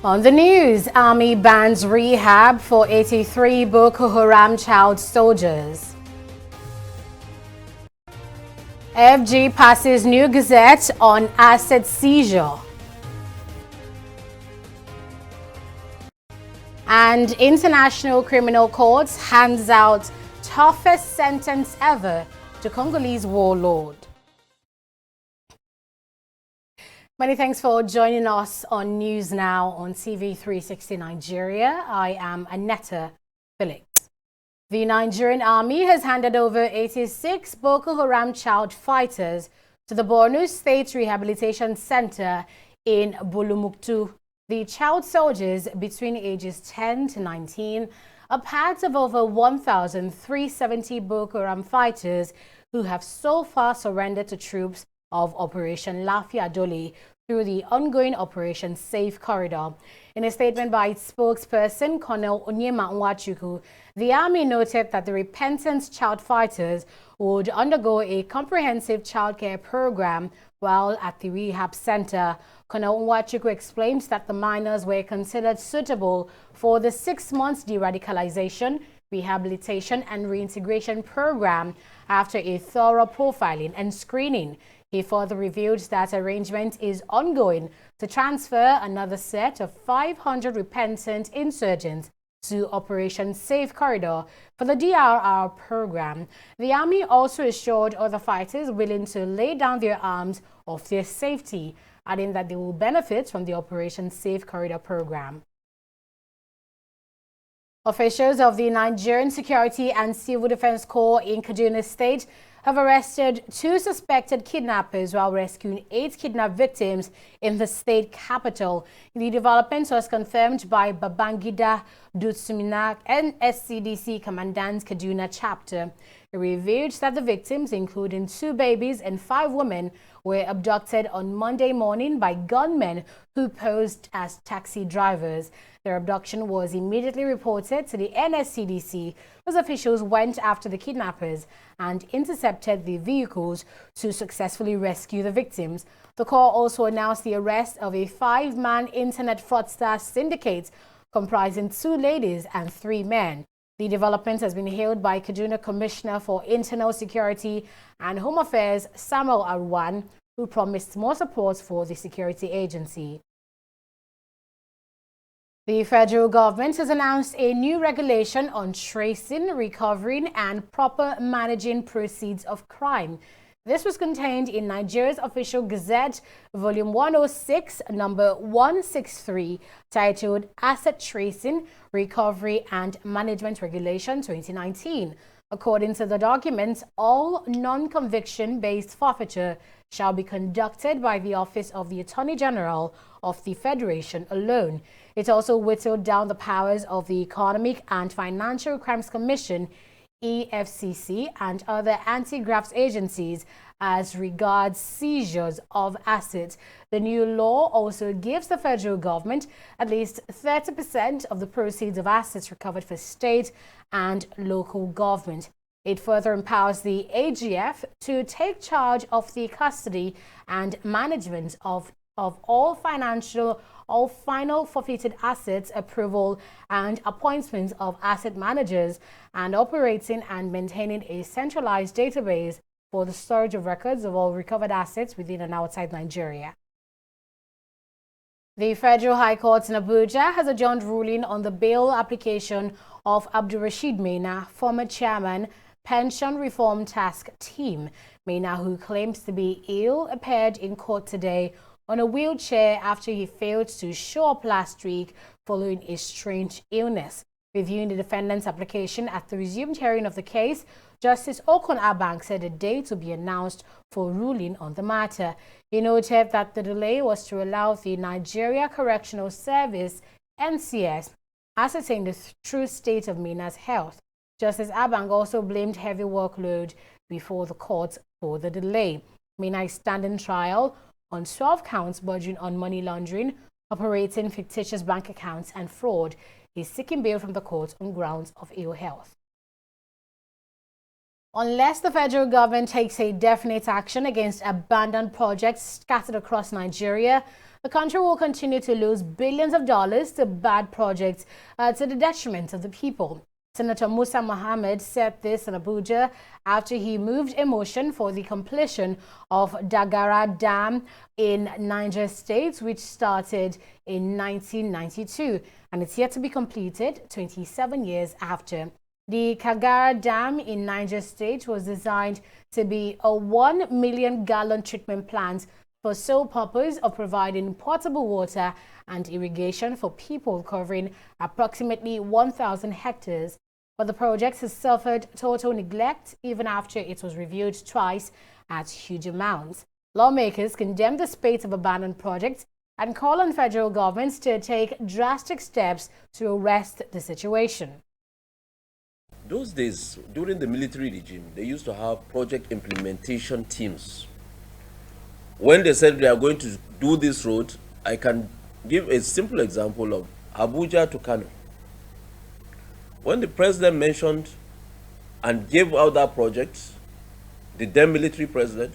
On the news, Army bans rehab for 83 Boko Haram child soldiers. FG passes new gazette on asset seizure. And International Criminal Court hands out toughest sentence ever to Congolese warlord. Many thanks for joining us on News Now on TV360 Nigeria. I am Anetta Felix. The Nigerian army has handed over 86 Boko Haram child fighters to the Borno State Rehabilitation Center in Bulumuktu. The child soldiers between ages 10 to 19 are part of over 1,370 Boko Haram fighters who have so far surrendered to troops of Operation Lafia Dole through the ongoing Operation Safe Corridor. In a statement by its spokesperson, Colonel Onyema Nwachukwu, the army noted that the repentant child fighters would undergo a comprehensive childcare program while at the rehab center. Colonel Nwachukwu explained that the minors were considered suitable for the 6 months de-radicalization, rehabilitation and reintegration program after a thorough profiling and screening. He further revealed that arrangement is ongoing to transfer another set of 500 repentant insurgents to Operation Safe Corridor for the DRR program. The army also assured other fighters willing to lay down their arms of their safety, adding that they will benefit from the Operation Safe Corridor program. Officials of the Nigerian Security and Civil Defense Corps in Kaduna State have arrested 2 suspected kidnappers while rescuing 8 kidnapped victims in the state capital. The development was confirmed by Babangida Dutsumina, NSCDC Commandant's Kaduna chapter. It revealed that the victims, including 2 babies and 5 women, were abducted on Monday morning by gunmen who posed as taxi drivers. Their abduction was immediately reported to the NSCDC, whose officials went after the kidnappers and intercepted the vehicles to successfully rescue the victims. The Corps also announced the arrest of a 5-man internet fraudster syndicate comprising 2 ladies and 3 men. The development has been hailed by Kaduna Commissioner for Internal Security and Home Affairs Samuel Arwan, who promised more support for the security agency. The federal government has announced a new regulation on tracing, recovering, and proper managing proceeds of crime. This was contained in Nigeria's official Gazette, Volume 106, number 163, titled Asset Tracing, Recovery and Management Regulation 2019. According to the document, all non-conviction-based forfeiture shall be conducted by the Office of the Attorney General of the Federation alone. It also whittled down the powers of the Economic and Financial Crimes Commission, EFCC, and other anti-graft agencies as regards seizures of assets. The new law also gives the federal government at least 30% of the proceeds of assets recovered for state and local government. It further empowers the AGF to take charge of the custody and management of all final forfeited assets, approval and appointments of asset managers, and operating and maintaining a centralized database for the storage of records of all recovered assets within and outside Nigeria. The Federal High Court in Abuja has adjourned ruling on the bail application of Abdulrasheed Maina, former chairman, Pension Reform Task Team. Maina, who claims to be ill, appeared in court today on a wheelchair after he failed to show up last week following a strange illness. Reviewing the defendant's application at the resumed hearing of the case, Justice Okon Abang said a date will be announced for ruling on the matter. He noted that the delay was to allow the Nigeria Correctional Service, NCS, ascertain the true state of Mina's health. Justice Abang also blamed heavy workload before the court for the delay. Mina is standing trial on 12 counts bordering on money laundering, operating fictitious bank accounts, and fraud. He is seeking bail from the court on grounds of ill health. Unless the federal government takes a definite action against abandoned projects scattered across Nigeria, the country will continue to lose billions of dollars to bad projects to the detriment of the people. Senator Musa Mohammed said this in Abuja after he moved a motion for the completion of Dagara Dam in Niger State, which started in 1992 and it's yet to be completed 27 years after. The Kagara Dam in Niger State was designed to be a 1 million gallon treatment plant for sole purpose of providing potable water and irrigation for people covering approximately 1,000 hectares. But the project has suffered total neglect even after it was reviewed twice at huge amounts. Lawmakers condemn the spate of abandoned projects and call on federal governments to take drastic steps to arrest the situation. Those days, during the military regime, they used to have project implementation teams. When they said they are going to do this road, I can give a simple example of Abuja to Kano. When the president mentioned and gave out that project, the then military president,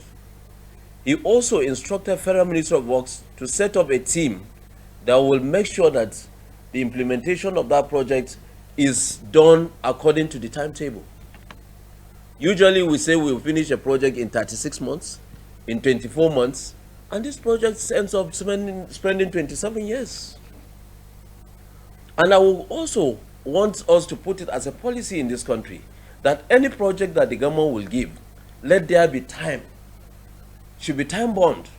he also instructed Federal Ministry of Works to set up a team that will make sure that the implementation of that project is done according to the timetable. Usually we say we'll finish a project in 36 months, in 24 months, and this project ends up spending 27 years. And I will also want us to put it as a policy in this country that any project that the government will give, let there be time, should be time bound.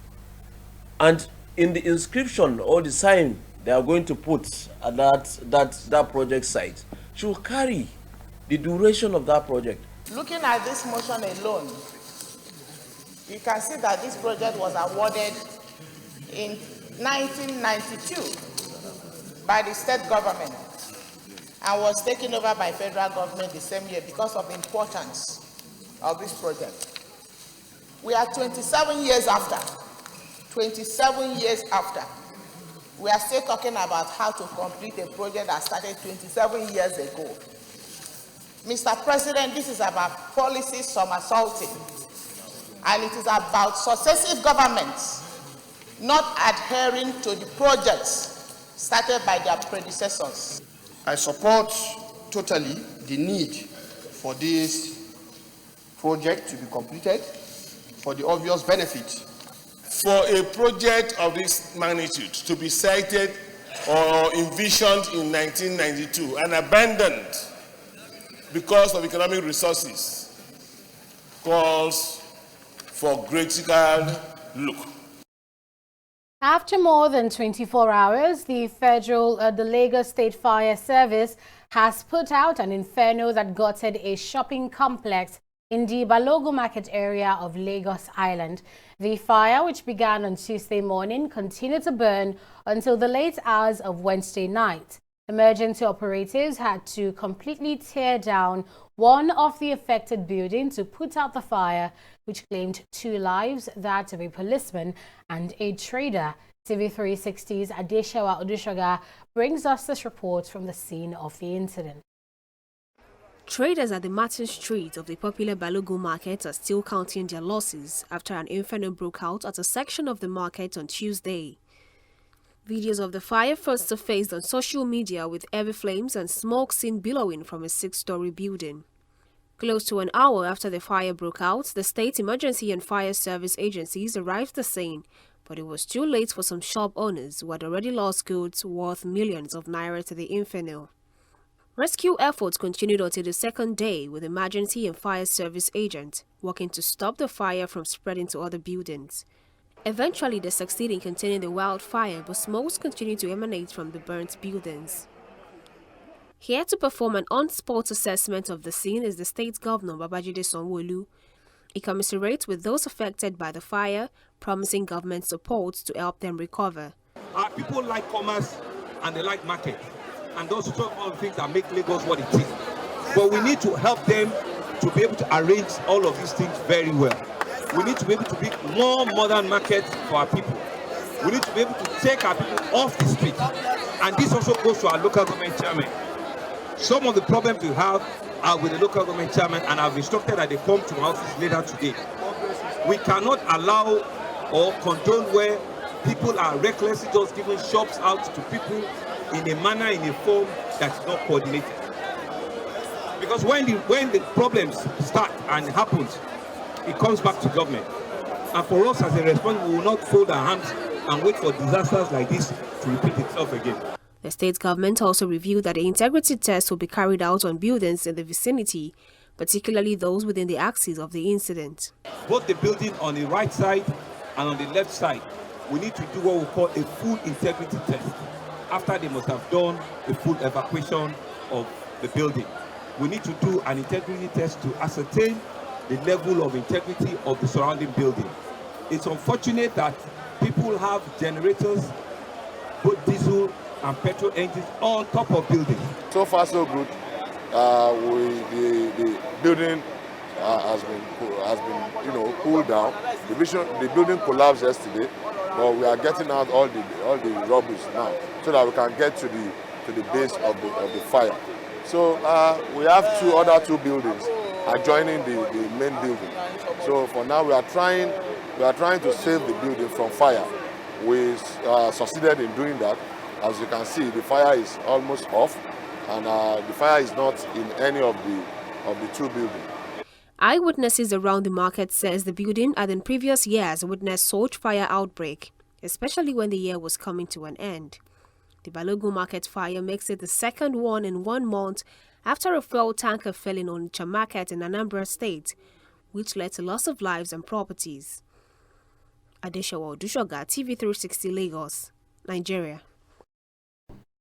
And in the inscription or the sign they are going to put at that project site should carry the duration of that project. Looking at this motion alone, you can see that this project was awarded in 1992 by the state government and was taken over by federal government the same year because of the importance of this project. We are 27 years after. 27 years after. We are still talking about how to complete a project that started 27 years ago. Mr. President, this is about policy somersaulting, and it is about successive governments not adhering to the projects started by their predecessors. I support totally the need for this project to be completed for the obvious benefit. For a project of this magnitude to be cited or envisioned in 1992 and abandoned because of economic resources calls for critical look. After more than 24 hours, the Lagos State Fire Service has put out an inferno that gutted a shopping complex in the Balogun Market area of Lagos Island. The fire, which began on Tuesday morning, continued to burn until the late hours of Wednesday night. Emergency operatives had to completely tear down one of the affected buildings to put out the fire, which claimed 2 lives, that of a policeman and a trader. TV360's Adeshawa Odushoga brings us this report from the scene of the incident. Traders at the Martin Street of the popular Balogun market are still counting their losses after an inferno broke out at a section of the market on Tuesday. Videos of the fire first surfaced on social media with heavy flames and smoke seen billowing from a 6-story building. Close to an hour after the fire broke out, the State Emergency and Fire Service agencies arrived at the scene, but it was too late for some shop owners who had already lost goods worth millions of naira to the inferno. Rescue efforts continued until the second day, with emergency and fire service agents working to stop the fire from spreading to other buildings. Eventually, they succeeded in containing the wildfire, but smoke continued to emanate from the burnt buildings. Here to perform an on-spot assessment of the scene is the state governor, Babajide Sanwo-Olu. He commiserates with those affected by the fire, promising government support to help them recover. Our people like commerce and they like market. And those are all the things that make Lagos what it is. But we need to help them to be able to arrange all of these things very well. We need to be able to build more modern markets for our people. We need to be able to take our people off the street. And this also goes to our local government chairman. Some of the problems we have with the local government chairman, and I've instructed that they come to my office later today. We cannot allow or condone where people are recklessly just giving shops out to people in a manner, in a form that's not coordinated. Because when the problems start and happens, it comes back to government. And for us as a response, we will not fold our hands and wait for disasters like this to repeat itself again. The state government also revealed that the integrity test will be carried out on buildings in the vicinity, particularly those within the axis of the incident. Both the building on the right side and on the left side, we need to do what we call a full integrity test. After they must have done a full evacuation of the building, we need to do an integrity test to ascertain the level of integrity of the surrounding building. It's unfortunate that people have generators, both diesel and petrol engines, on top of buildings. So far, so good. The building has been cooled down. The building collapsed yesterday, but we are getting out all the rubbish now, so that we can get to the base of the fire. So we have two buildings adjoining the main building. So for now, we are trying to save the building from fire. We succeeded in doing that. As you can see, the fire is almost off, and the fire is not in any of the two buildings. Eyewitnesses around the market says the building had in previous years witnessed such fire outbreak, especially when the year was coming to an end. The Balogun market fire makes it the second one in 1 month after a fuel tanker fell in Onitsha market in Anambra State, which led to loss of lives and properties. Adeshawa Odushoga, TV360 Lagos, Nigeria.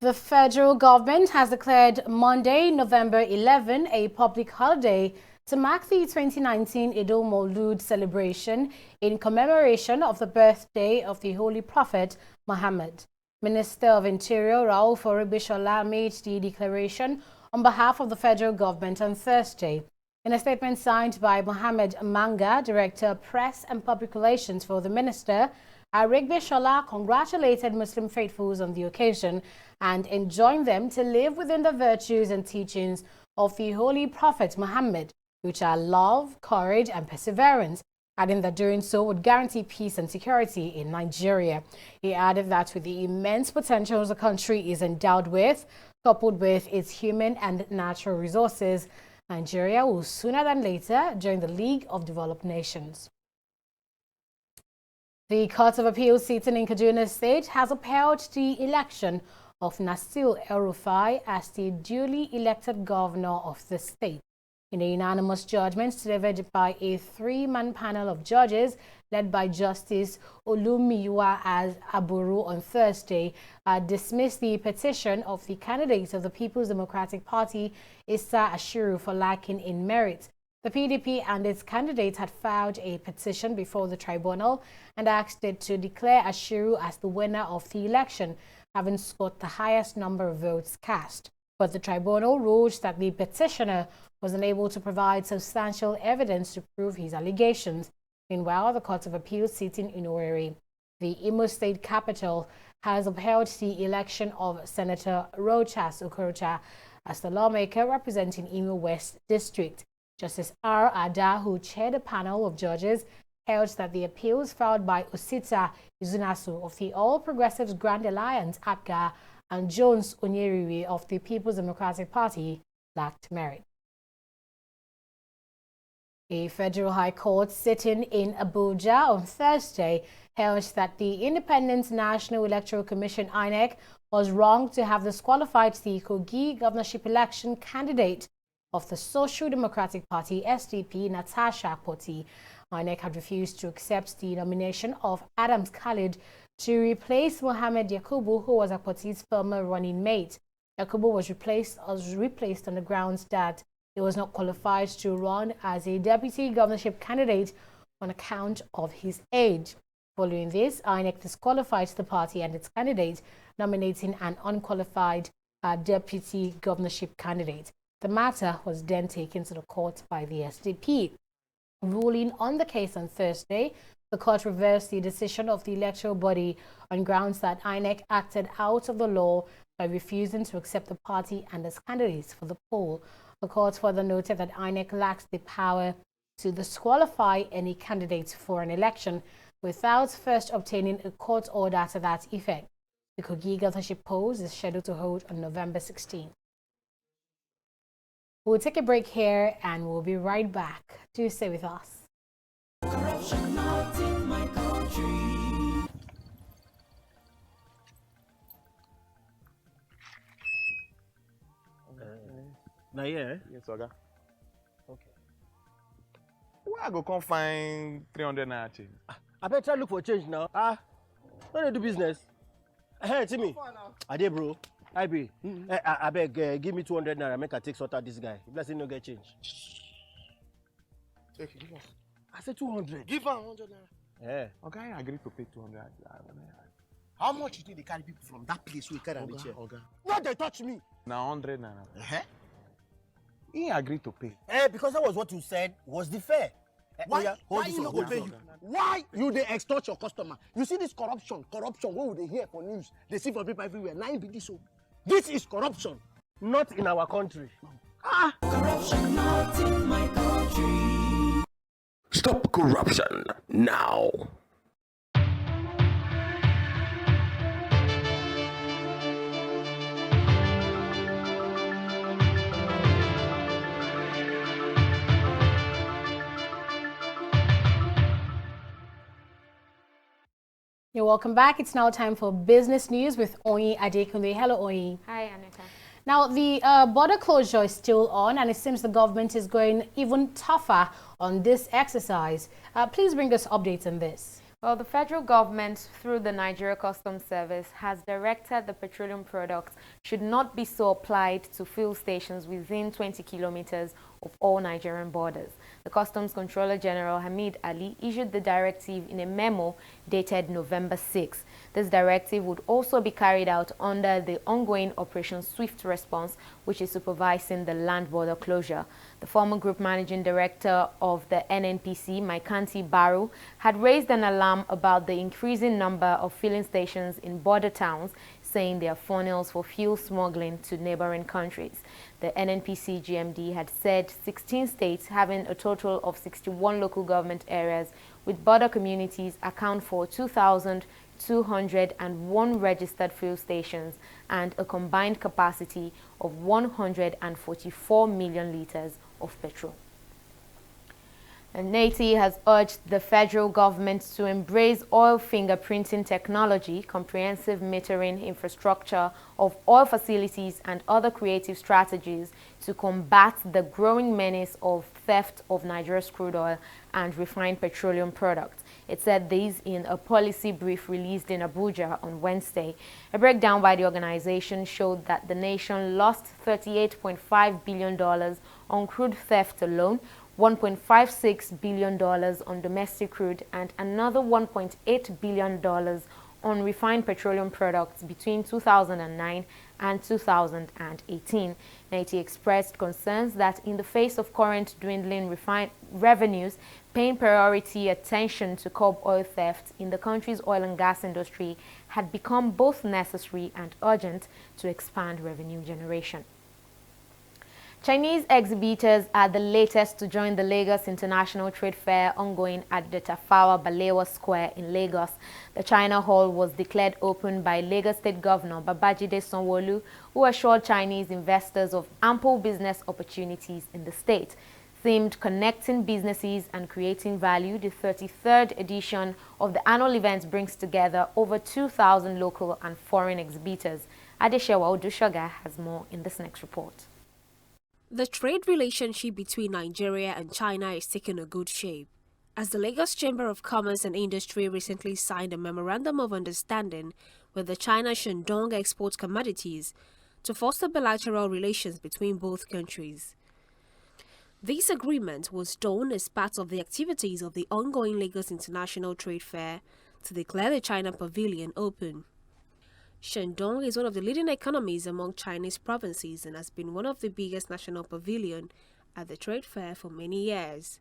The federal government has declared Monday, November 11, a public holiday to mark the 2019 Eid al-Maulud celebration in commemoration of the birthday of the Holy Prophet Muhammad. Minister of Interior Rauf Orebishola made the declaration on behalf of the federal government on Thursday. In a statement signed by Mohammed Manga, Director, Press and Public Relations for the minister, Orebishola congratulated Muslim faithfuls on the occasion and enjoined them to live within the virtues and teachings of the Holy Prophet Muhammad, which are love, courage and perseverance, adding that doing so would guarantee peace and security in Nigeria. He added that with the immense potentials the country is endowed with, coupled with its human and natural resources, Nigeria will sooner than later join the League of Developed Nations. The Court of Appeal sitting in Kaduna State has upheld the election of Nasir El-Rufai as the duly elected governor of the state. In a unanimous judgment delivered by a 3-man panel of judges led by Justice Olumiyiwa Aburu on Thursday, dismissed the petition of the candidate of the People's Democratic Party, Issa Ashiru, for lacking in merit. The PDP and its candidate had filed a petition before the tribunal and asked it to declare Ashiru as the winner of the election, having scored the highest number of votes cast. But the tribunal ruled that the petitioner was unable to provide substantial evidence to prove his allegations. Meanwhile, the Court of Appeal sitting in Owerri, the Imo State capital, has upheld the election of Senator Rochas Okorocha as the lawmaker representing Imo West District. Justice R. Ada, who chaired a panel of judges, held that the appeals filed by Osita Izunasu of the All Progressives Grand Alliance, APGA, and Jones Onyeriwe of the People's Democratic Party lacked merit. A federal high court sitting in Abuja on Thursday held that the Independent National Electoral Commission, INEC, was wrong to have disqualified the Kogi governorship election candidate of the Social Democratic Party, SDP, Natasha Akpoti. INEC had refused to accept the nomination of Adams Khalid to replace Mohammed Yakubu, who was Akpoti's former running mate. Yakubu was replaced on the grounds that he was not qualified to run as a deputy governorship candidate on account of his age. Following this, INEC disqualified the party and its candidate, nominating an unqualified deputy governorship candidate. The matter was then taken to the court by the SDP. Ruling on the case on Thursday, the court reversed the decision of the electoral body on grounds that INEC acted out of the law by refusing to accept the party and its candidates for the poll. The court further noted that INEC lacks the power to disqualify any candidate for an election without first obtaining a court order to that effect. The Kogi governorship polls is scheduled to hold on November 16. We'll take a break here and we'll be right back. Do stay with us. Corruption not in my country. Now, yeah? Yes, Oga. Okay. Where I go come find 300 naira change? I better try look for change now. When they do business. Hey, Timmy. I did, bro. I be. I beg, give me 200 naira. Make I take sort out this guy. Blessing no get change. Take it, give us. I said 200. Give her 100 naira. Yeah. Okay, I agreed to pay 200. How much you think they carry people from that place we carry the chair? Okay. No, they touch me. Now 100 naira. He agreed to pay. Because that was what you said was the fair. Why you not pay you? Why you they extort your customer? You see this corruption, what would they hear for news? They see for people everywhere. Now be this so. This is corruption, not in our country. Corruption not in my country. Stop corruption now. You're welcome back. It's now time for business news with Oyi Adekunle. Hello, Oyi. Hi, Anita. Now, the border closure is still on, and it seems the government is going even tougher on this exercise. Please bring us updates on this. Well, the federal government, through the Nigeria Customs Service, has directed the petroleum products should not be supplied to fuel stations within 20 kilometers of all Nigerian borders. The Customs Controller General Hamid Ali issued the directive in a memo dated November 6. This directive would also be carried out under the ongoing Operation Swift Response, which is supervising the land border closure. The former Group Managing Director of the NNPC, Maikanti Baru, had raised an alarm about the increasing number of filling stations in border towns, saying they are funnels for fuel smuggling to neighboring countries. The NNPC GMD had said 16 states having a total of 61 local government areas with border communities account for 2,201 registered fuel stations and a combined capacity of 144 million liters of petrol. And NATI has urged the federal government to embrace oil fingerprinting technology, comprehensive metering infrastructure of oil facilities, and other creative strategies to combat the growing menace of theft of Nigeria's crude oil and refined petroleum products. It said this in a policy brief released in Abuja on Wednesday. A breakdown by the organization showed that the nation lost $38.5 billion on crude theft alone, $1.56 billion on domestic crude, and another $1.8 billion on refined petroleum products between 2009 and 2018. NATI expressed concerns that in the face of current dwindling refined revenues, paying priority attention to curb oil theft in the country's oil and gas industry had become both necessary and urgent to expand revenue generation. Chinese exhibitors are the latest to join the Lagos International Trade Fair ongoing at the Tafawa Balewa Square in Lagos. The China Hall was declared open by Lagos State Governor Babajide Sanwo-Olu, who assured Chinese investors of ample business opportunities in the state. Themed Connecting Businesses and Creating Value, the 33rd edition of the annual event brings together over 2,000 local and foreign exhibitors. Adeshewa Odushoga has more in this next report. The trade relationship between Nigeria and China is taking a good shape, as the Lagos Chamber of Commerce and Industry recently signed a memorandum of understanding with the China Shandong Export Commodities to foster bilateral relations between both countries. This agreement was done as part of the activities of the ongoing Lagos International Trade Fair to declare the China Pavilion open. Shandong is one of the leading economies among Chinese provinces and has been one of the biggest national pavilions at the trade fair for many years.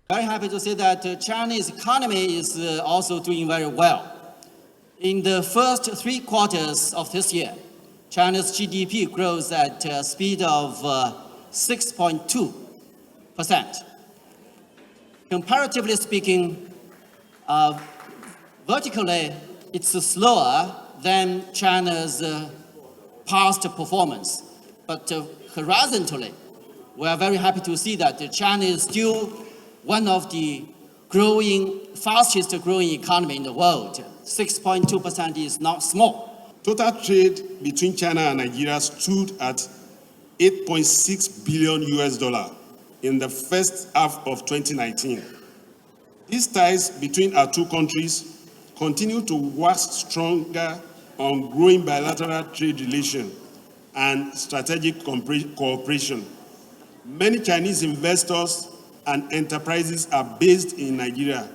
Very happy to say that Chinese economy is also doing very well. In the first 3 quarters of this year, China's GDP grows at a speed of 6.2%. Comparatively speaking, vertically, it's slower than China's past performance. But horizontally, we are very happy to see that China is still one of the fastest growing economy in the world. 6.2% is not small. Total trade between China and Nigeria stood at $8.6 billion in the first half of 2019. These ties between our two countries continue to wax stronger on growing bilateral trade relations and strategic cooperation. Many Chinese investors and enterprises are based in Nigeria,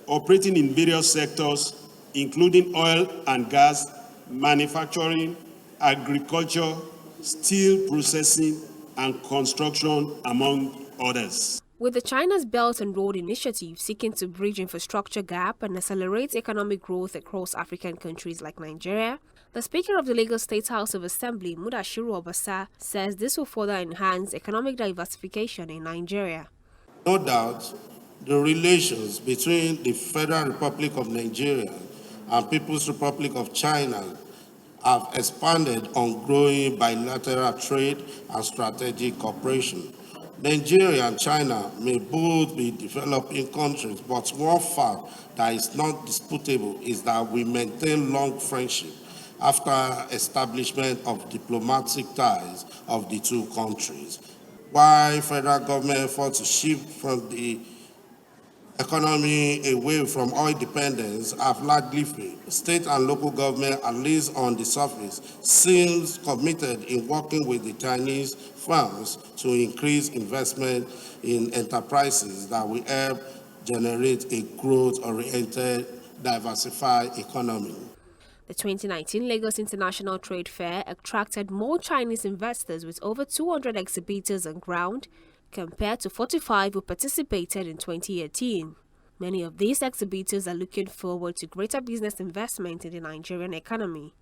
operating in various sectors, including oil and gas, manufacturing, agriculture, steel processing, and construction, among others. With the China's Belt and Road Initiative seeking to bridge infrastructure gap and accelerate economic growth across African countries like Nigeria, the Speaker of the Lagos State House of Assembly, Mudashiru Obasa, says this will further enhance economic diversification in Nigeria. No doubt, the relations between the Federal Republic of Nigeria and People's Republic of China have expanded on growing bilateral trade and strategic cooperation. Nigeria and China may both be developing countries, but one fact that is not disputable is that we maintain long friendship after establishment of diplomatic ties of the two countries. While federal government efforts to shift from the economy away from oil dependence have largely failed, state and local government, at least on the surface, seems committed in working with the Chinese firms to increase investment in enterprises that will help generate a growth-oriented, diversified economy. The 2019 Lagos International Trade Fair attracted more Chinese investors with over 200 exhibitors on ground compared to 45 who participated in 2018. Many of these exhibitors are looking forward to greater business investment in the Nigerian economy.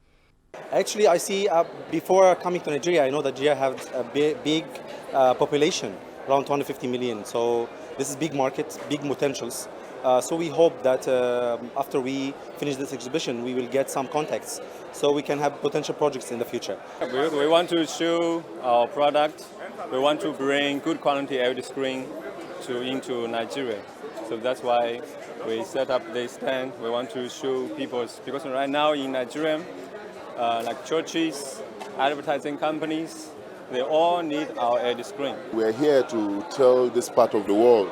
Actually, I see before coming to Nigeria, I know that Nigeria has a big population, around 250 million. So this is big market, big potentials. So we hope that after we finish this exhibition, we will get some contacts so we can have potential projects in the future. We want to show our product. We want to bring good quality LED screen into Nigeria. So that's why we set up this stand. We want to show people, because right now in Nigeria, like churches, advertising companies, they all need our LED screen. We're here to tell this part of the world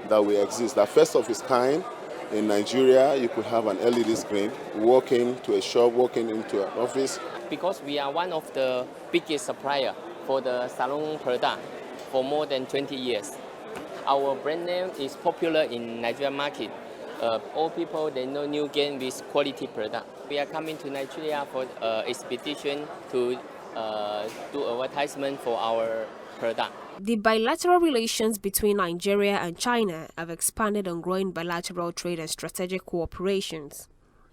that we exist. The first of its kind in Nigeria, you could have an LED screen, walk into a shop, walk into an office. Because we are one of the biggest supplier for the salon product for more than 20 years. Our brand name is popular in Nigerian market. All people, they know New Gain with quality product. We are coming to Nigeria for expedition to do advertisement for our product. The bilateral relations between Nigeria and China have expanded on growing bilateral trade and strategic cooperations.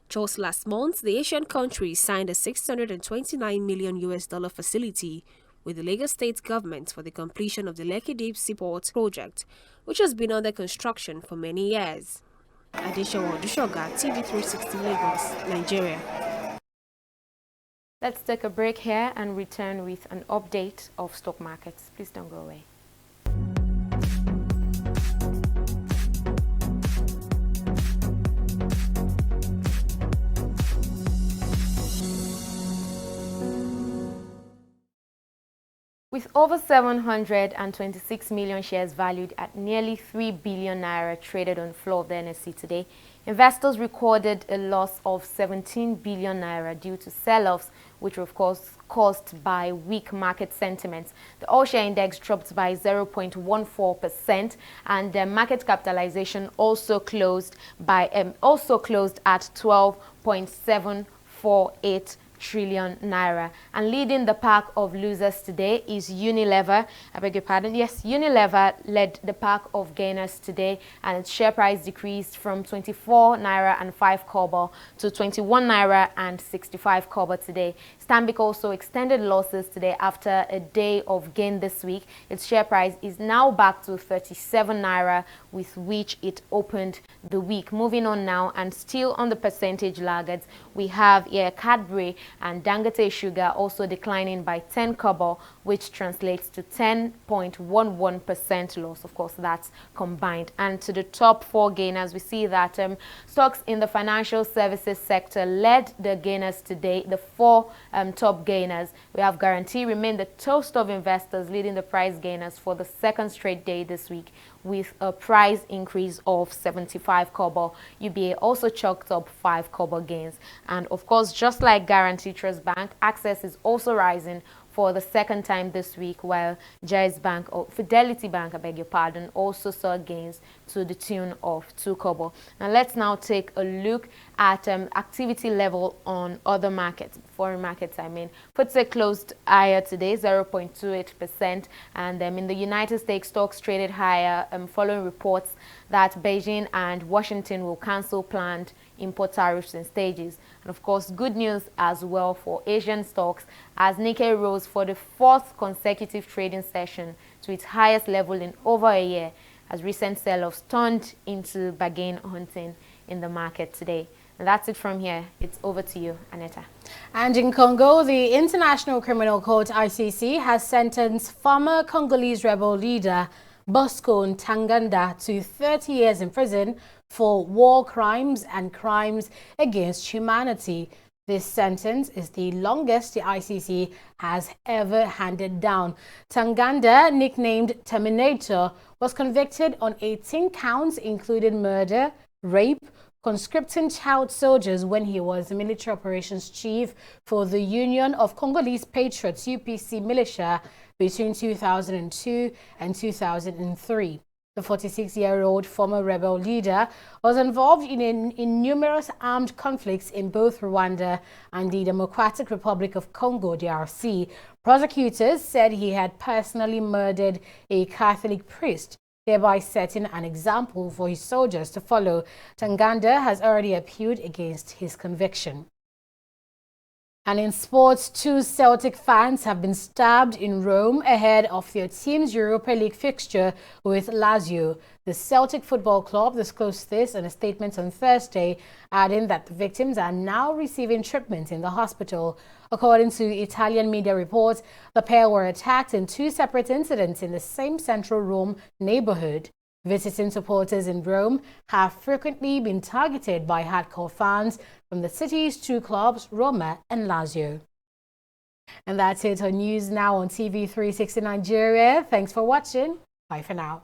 Just last month, the Asian countries signed a $629 million facility with the Lagos State government for the completion of the Lekki Deep Seaport project, which has been under construction for many years. Adeshawa Odushoga, TV360 Lagos, Nigeria. Let's take a break here and return with an update of stock markets. Please don't go away. With over 726 million shares valued at nearly 3 billion naira traded on the floor of the NSE today, investors recorded a loss of 17 billion naira due to sell-offs, which were of course caused by weak market sentiments. The all-share index dropped by 0.14%, and the market capitalization also closed at 12.748 trillion naira. And leading the pack of losers today is Unilever. I beg your pardon. Yes, Unilever led the pack of gainers today, and its share price decreased from 24 naira and 5 kobo to 21 naira and 65 kobo today. Stanbic also extended losses today after a day of gain this week. Its share price is now back to 37 naira, with which it opened the week. Moving on now, and still on the percentage laggards, we have here Cadbury and Dangote Sugar also declining by 10 kobo, which translates to 10.11% loss. Of course, that's combined. And to the top 4 gainers, we see that stocks in the financial services sector led the gainers today. The 4 top gainers, we have Guarantee remain the toast of investors, leading the price gainers for the second straight day this week with a price increase of 75 kobo. UBA also chalked up 5 kobo gains. And of course, just like Guarantee Trust Bank, Access is also rising for the second time this week, while Jais Bank, or Fidelity Bank, I beg your pardon, also saw gains to the tune of 2 kobo. Now let's now take a look at activity level on other markets, foreign markets I mean. FTSE closed higher today, 0.28%, and in the United States, stocks traded higher following reports that Beijing and Washington will cancel planned import tariffs in stages. And of course, good news as well for Asian stocks, as Nikkei rose for the 4th consecutive trading session to its highest level in over a year, as recent sell-offs turned into bargain hunting in the market today. And that's it from here. It's over to you, Aneta. And in Congo, the International Criminal Court, ICC, has sentenced former Congolese rebel leader Bosco Ntaganda to 30 years in prison for war crimes and crimes against humanity. This sentence is the longest the ICC has ever handed down. Ntaganda, nicknamed Terminator, was convicted on 18 counts, including murder, rape, conscripting child soldiers when he was the military operations chief for the Union of Congolese Patriots, UPC militia, between 2002 and 2003. The 46-year-old former rebel leader was involved in numerous armed conflicts in both Rwanda and the Democratic Republic of Congo, DRC. Prosecutors said he had personally murdered a Catholic priest, thereby setting an example for his soldiers to follow. Ntaganda has already appealed against his conviction. And in sports, 2 Celtic fans have been stabbed in Rome ahead of their team's Europa League fixture with Lazio. The Celtic Football Club disclosed this in a statement on Thursday, adding that the victims are now receiving treatment in the hospital. According to Italian media reports, the pair were attacked in 2 separate incidents in the same central Rome neighborhood. Visiting supporters in Rome have frequently been targeted by hardcore fans from the city's 2 clubs, Roma and Lazio. And that's it on News Now on TV360 Nigeria. Thanks for watching. Bye for now.